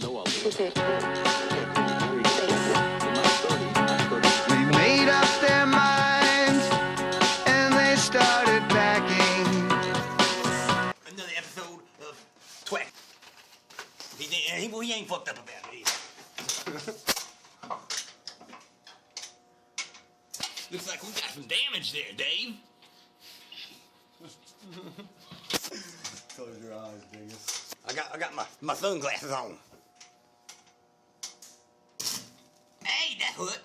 No, I won't. They made up their minds and they started packing. Another episode of Twack. He ain't fucked up about it either. Looks like we got some damage there, Dave. Close your eyes, dingus. I got my sunglasses on. Hey, that hood.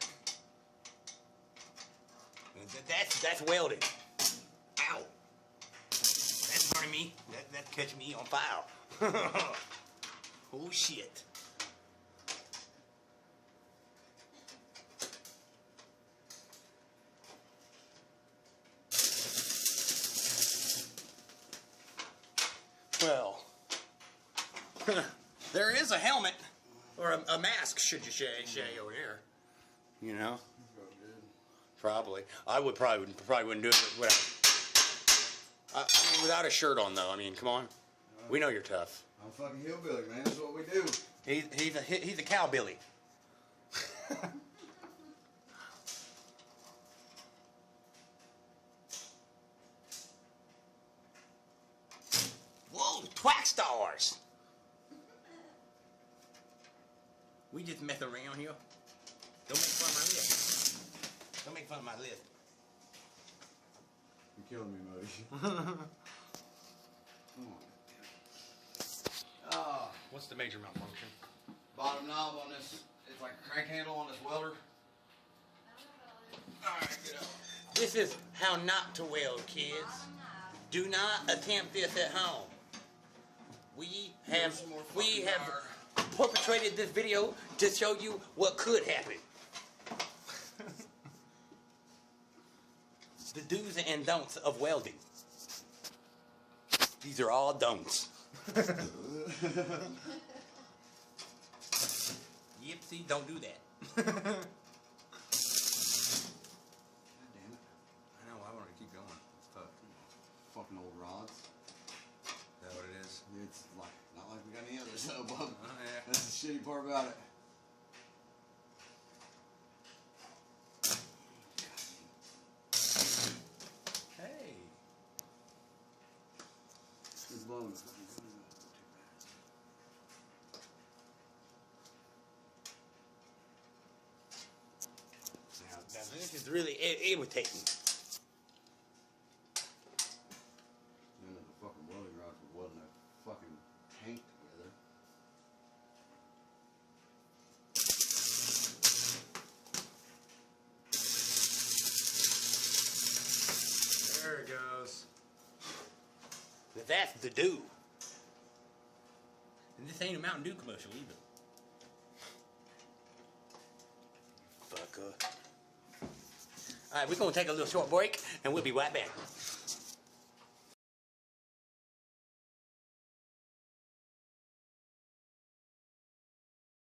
That's welding. Ow. That's burning me. That's catching me on fire. Oh shit. Well, there is a helmet, or a mask, should you say over there. You know? Probably. I would probably wouldn't do it without a shirt on, though. I mean, come on. We know you're tough. I'm fucking hillbilly, man. That's what we do. He's a cowbilly. Whoa, twack stars! We just mess around here. Don't make fun of my list. Don't make fun of my list. You're killing me, Moty. What's the major malfunction? Bottom knob on this, it's like a crank handle on this welder. Alright, get up. This is how not to weld, kids. Do not attempt this at home. We have perpetrated this video to show you what could happen. The do's and don'ts of welding. These are all don'ts. Yep, see, don't do that. God damn it. I know, I want to keep going. It's tough. Fucking old rods. Is that what it is? It's like, not like we got any others, so, Bob. Oh, yeah. That's the shitty part about it. Hey. It's blowing. Now, this is really irritating. None of the fucking welding rods were welding that fucking tank together. There it goes. That's the do. And this ain't a Mountain Dew commercial either. Fucker. Alright, we're going to take a little short break, and we'll be right back.